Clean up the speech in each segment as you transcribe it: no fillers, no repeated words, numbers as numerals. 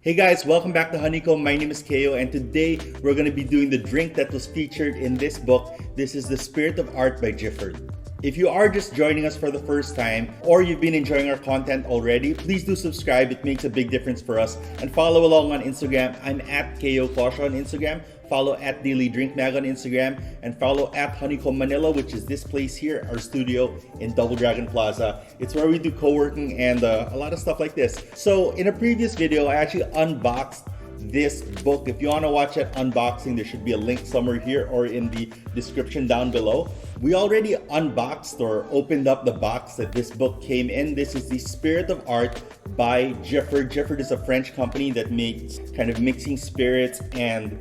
Hey guys, welcome back to Honeycomb. My name is Keo, and today we're going to be doing the drink that was featured in this book. This is The Spirit of Art by Giffard. If you are just joining us for the first time, or you've been enjoying our content already, please do subscribe. It makes a big difference for us. And follow along on Instagram. I'm at Keo Kosha on Instagram. Follow at Daily Drink Mag on Instagram, and follow at Honeycomb Manila, which is this place here, our studio in Double Dragon Plaza. It's where we do co-working and a lot of stuff like this. So in a previous video, I actually unboxed this book. If you want to watch that unboxing, there should be a link somewhere here or in the description down below. We already unboxed or opened up the box that this book came in. This is The Spirit of Art by Giffard. Giffard is a French company that makes kind of mixing spirits, and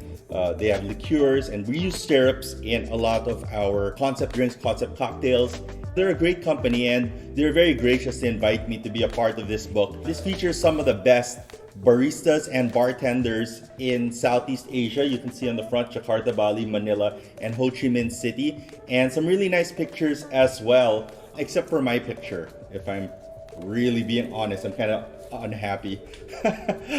they have liqueurs, and we use syrups in a lot of our concept drinks, concept cocktails. They're a great company, and they're very gracious to invite me to be a part of this book. This features some of the best baristas and bartenders in Southeast Asia. You can see on the front Jakarta, Bali, Manila, and Ho Chi Minh City, and some really nice pictures as well, except for my picture. If I'm really being honest, I'm kind of unhappy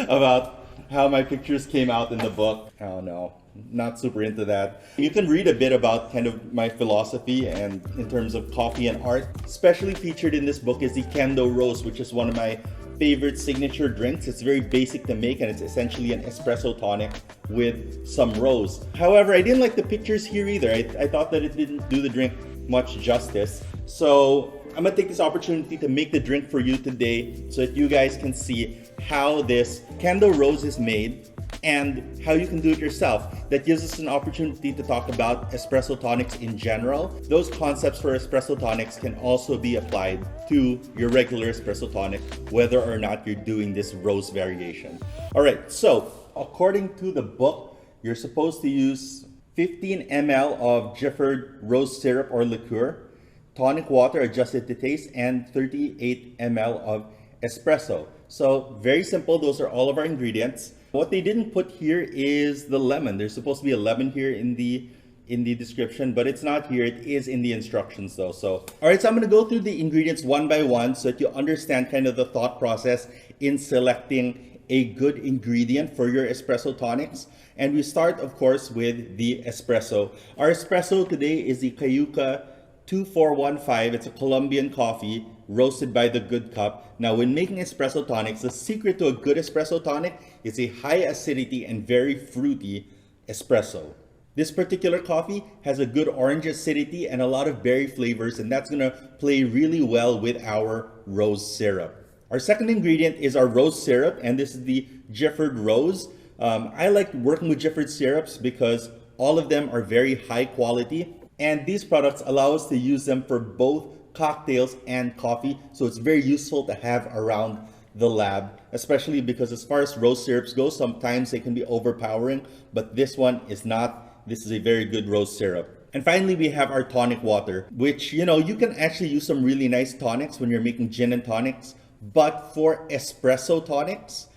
about how my pictures came out in the book. I don't know, not super into that. You can read a bit about kind of my philosophy and in terms of coffee and art. Especially featured in this book is the Kendo Rose, which is one of my favorite signature drinks. It's very basic to make, and it's essentially an espresso tonic with some rose. However, I didn't like the pictures here either. I thought that it didn't do the drink much justice. So I'm gonna take this opportunity to make the drink for you today so that you guys can see how this Kendo Rose is made and how you can do it yourself. That gives us an opportunity to talk about espresso tonics in general. Those concepts for espresso tonics can also be applied to your regular espresso tonic, whether or not you're doing this rose variation. All right, so according to the book, you're supposed to use 15 ml of Giffard rose syrup or liqueur, tonic water adjusted to taste, and 38 ml of espresso. So very simple. Those are all of our ingredients. What they didn't put here is the lemon. There's supposed to be a lemon here in the description, but it's not here. It is in the instructions though. So, all right, so I'm going to go through the ingredients one by one so that you understand kind of the thought process in selecting a good ingredient for your espresso tonics. And we start, of course, with the espresso. Our espresso today is the Cayuca 2415. It's a Colombian coffee roasted by the Good Cup. Now, when making espresso tonics, the secret to a good espresso tonic is a high acidity and very fruity espresso. This particular coffee has a good orange acidity and a lot of berry flavors, and that's gonna play really well with our rose syrup. Our second ingredient is our rose syrup, and this is the Giffard Rose. I like working with Giffard syrups because all of them are very high quality, and these products allow us to use them for both cocktails and coffee. So it's very useful to have around the lab, especially because as far as rose syrups go, sometimes they can be overpowering, but this one is not. This is a very good rose syrup. And finally, we have our tonic water, which, you can actually use some really nice tonics when you're making gin and tonics. But for espresso tonics,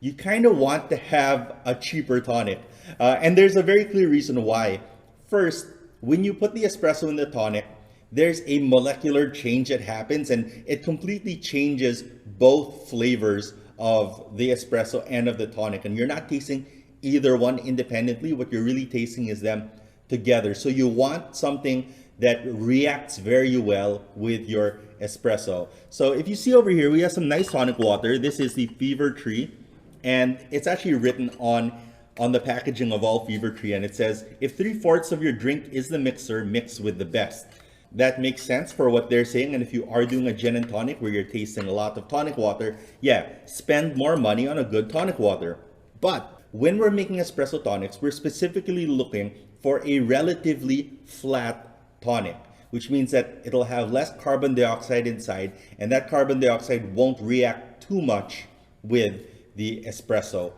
you kind of want to have a cheaper tonic. And there's a very clear reason why. First, when you put the espresso in the tonic, there's a molecular change that happens, and it completely changes both flavors of the espresso and of the tonic. And you're not tasting either one independently. What you're really tasting is them together. So you want something that reacts very well with your espresso. So if you see over here, we have some nice tonic water. This is the Fever Tree, and it's actually written on the packaging of all Fever Tree, and it says, if 3/4 of your drink is the mixer, mix with the best. That makes sense for what they're saying. And if you are doing a gin and tonic where you're tasting a lot of tonic water, yeah, spend more money on a good tonic water. But when we're making espresso tonics, we're specifically looking for a relatively flat tonic, which means that it'll have less carbon dioxide inside, and that carbon dioxide won't react too much with the espresso,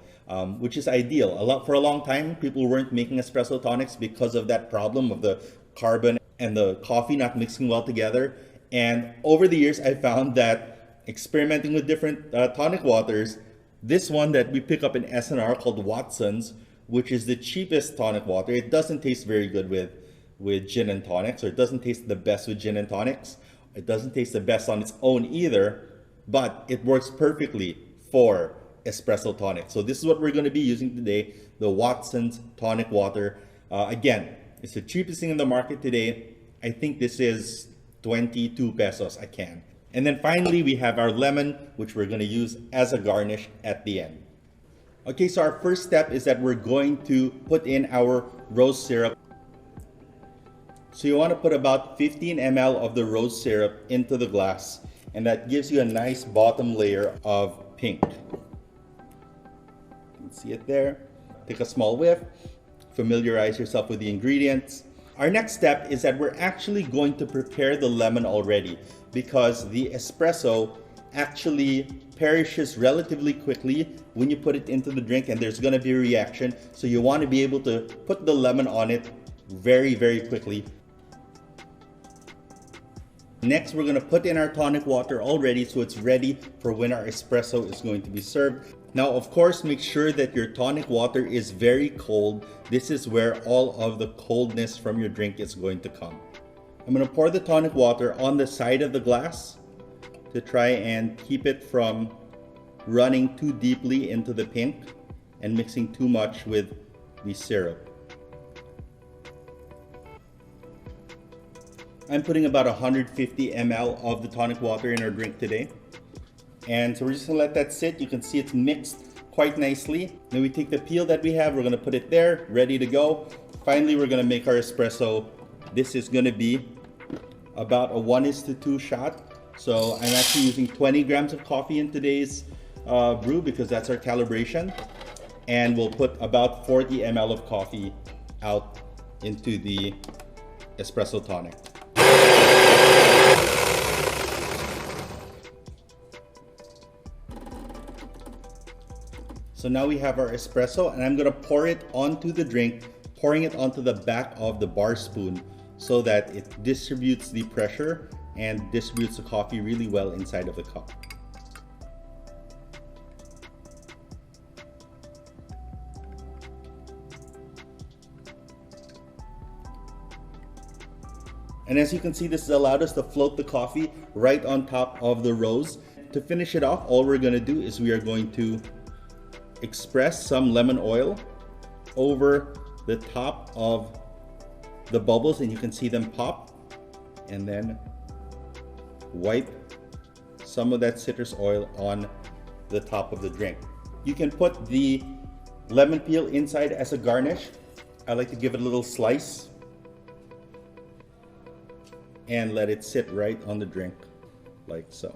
which is ideal. For a long time, people weren't making espresso tonics because of that problem of the carbon and the coffee not mixing well together. And over the years, I found that experimenting with different tonic waters, this one that we pick up in S&R called Watson's, which is the cheapest tonic water, it doesn't taste very good with gin and tonics, or it doesn't taste the best with gin and tonics. It doesn't taste the best on its own either, but it works perfectly for Espresso Tonic. So this is what we're going to be using today, the Watson's Tonic Water. Again, it's the cheapest thing in the market today. I think this is 22 pesos a can. And then finally, we have our lemon, which we're going to use as a garnish at the end. Okay, so our first step is that we're going to put in our rose syrup. So you want to put about 15 ml of the rose syrup into the glass, and that gives you a nice bottom layer of pink. You can see it there. Take a small whiff, familiarize yourself with the ingredients. Our next step is that we're actually going to prepare the lemon already, because the espresso actually perishes relatively quickly when you put it into the drink, and there's going to be a reaction. So you want to be able to put the lemon on it very, very quickly. Next, we're going to put in our tonic water already, so it's ready for when our espresso is going to be served. Now, of course, make sure that your tonic water is very cold. This is where all of the coldness from your drink is going to come. I'm going to pour the tonic water on the side of the glass to try and keep it from running too deeply into the pink and mixing too much with the syrup. I'm putting about 150 ml of the tonic water in our drink today. And so we're just gonna let that sit. You can see it's mixed quite nicely. Then we take the peel that we have, we're gonna put it there, ready to go. Finally, we're gonna make our espresso. This is gonna be about a 1:2 shot. So I'm actually using 20 grams of coffee in today's brew because that's our calibration. And we'll put about 40 ml of coffee out into the espresso tonic. So now we have our espresso, and I'm gonna pour it onto the drink, pouring it onto the back of the bar spoon so that it distributes the pressure and distributes the coffee really well inside of the cup. And as you can see, this has allowed us to float the coffee right on top of the rose. To finish it off, all we're gonna do is we are going to express some lemon oil over the top of the bubbles, and you can see them pop, and then wipe some of that citrus oil on the top of the drink. You can put the lemon peel inside as a garnish. I like to give it a little slice and let it sit right on the drink like so.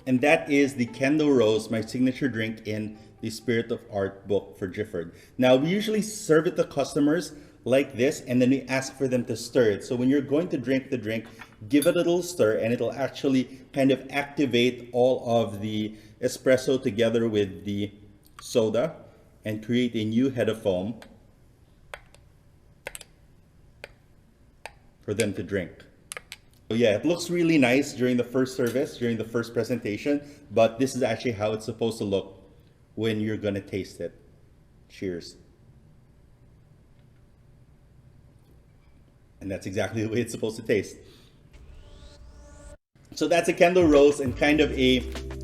And that is the Kendo Rose, my signature drink in the Spirit of Art book for Giffard. Now, we usually serve it to customers like this, and then we ask for them to stir it. So when you're going to drink the drink, give it a little stir, and it'll actually kind of activate all of the espresso together with the soda and create a new head of foam for them to drink. So yeah, it looks really nice during the first service, during the first presentation, but this is actually how it's supposed to look when you're gonna taste it. Cheers. And that's exactly the way it's supposed to taste. So that's a Kendo Rose, and kind of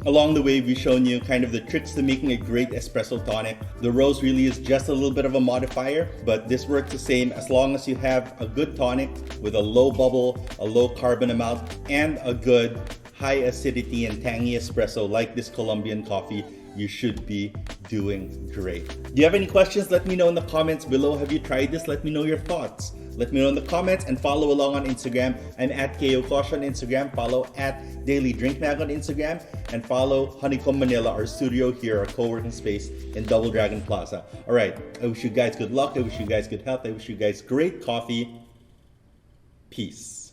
along the way we've shown you kind of the tricks to making a great espresso tonic. The rose really is just a little bit of a modifier, but this works the same as long as you have a good tonic with a low bubble, a low carbon amount, and a good high acidity and tangy espresso like this Colombian coffee. You should be doing great. Do you have any questions? Let me know in the comments below. Have you tried this? Let me know your thoughts. Let me know in the comments, and follow along on Instagram. I'm at Keo Kosh on Instagram. Follow at Daily Drink Mag on Instagram, and follow Honeycomb Manila, our studio here, our co-working space in Double Dragon Plaza. All right, I wish you guys good luck. I wish you guys good health. I wish you guys great coffee. Peace.